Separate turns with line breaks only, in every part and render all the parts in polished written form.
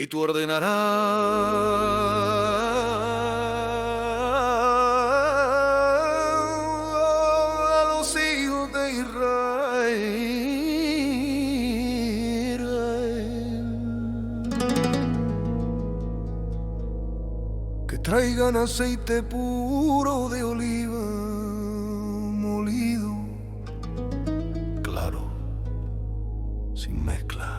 y tú ordenarás a los hijos de Israel que traigan aceite puro de oliva molido, claro, sin mezcla,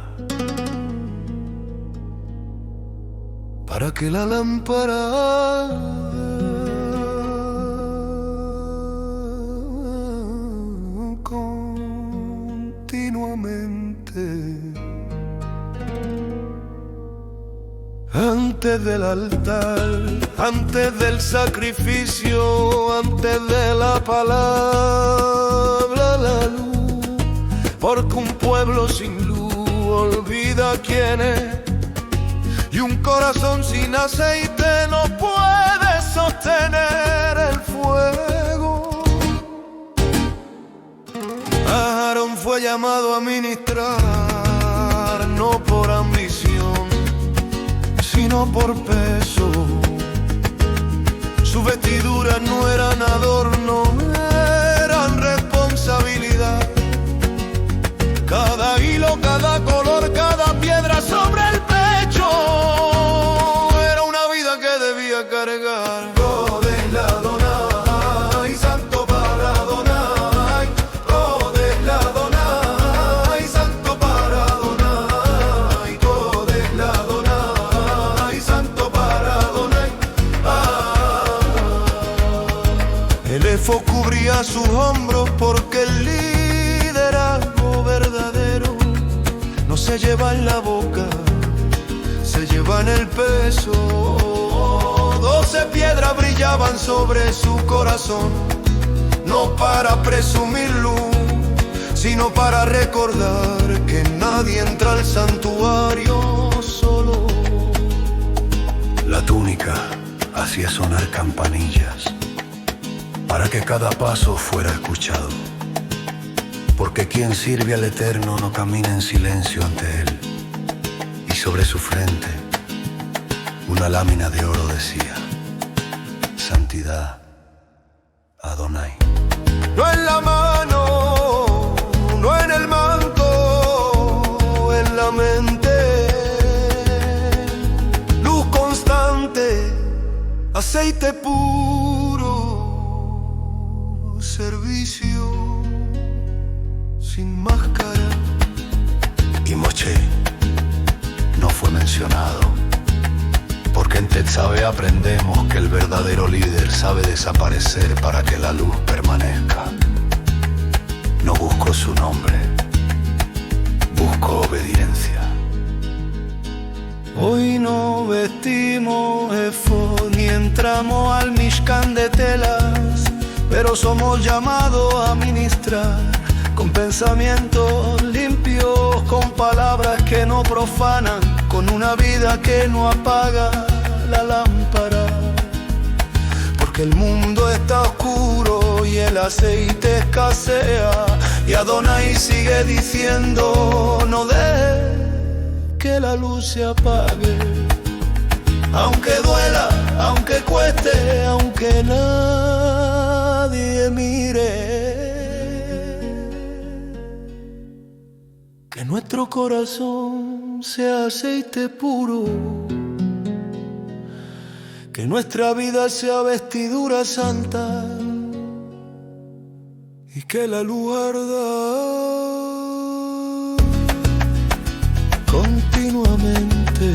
para que la lámpara continuamente antes del altar, antes del sacrificio, antes de la palabra, la luz, porque un pueblo sin luz olvida quién es. Y un corazón sin aceite no puede sostener el fuego. Aarón fue llamado a ministrar, no por ambición, sino por peso. Sus vestiduras no eran adorno, eran responsabilidad. Cada hilo, cada color, cada piedra sobre el pecho era una vida que debía cargar. Godel Adonai, santo para Adonai. Godel Adonai, santo para Adonai. Godel Adonai, santo para Adonai. El efod cubría sus hombros porque el liderazgo verdadero no se lleva en la boca, se lleva en el peso. 12 piedras brillaban sobre su corazón, no para presumir luz, sino para recordar que nadie entra al santuario solo. La túnica hacía sonar campanillas para que cada paso fuera escuchado, porque quien sirve al Eterno no camina en silencio ante Él. Y sobre su frente una lámina de oro decía: Santidad Adonai. No en la mano, no en el manto, en la mente. Luz constante, aceite puro, servicio sin máscara. Y Moshe no fue mencionado, porque en Tetzabé aprendemos que el verdadero líder sabe desaparecer para que la luz permanezca. No busco su nombre, busco obediencia. Hoy no vestimos efod ni entramos al Mishkan de telas, pero somos llamados a ministrar con pensamientos limpios, con palabras que no profanan, con una vida que no apaga la lámpara. Porque el mundo está oscuro y el aceite escasea, y Adonai sigue diciendo: no dejes que la luz se apague. Aunque duela, aunque cueste, aunque nadie mire, que nuestro corazón sea aceite puro, que nuestra vida sea vestidura santa, y que la luz arda continuamente.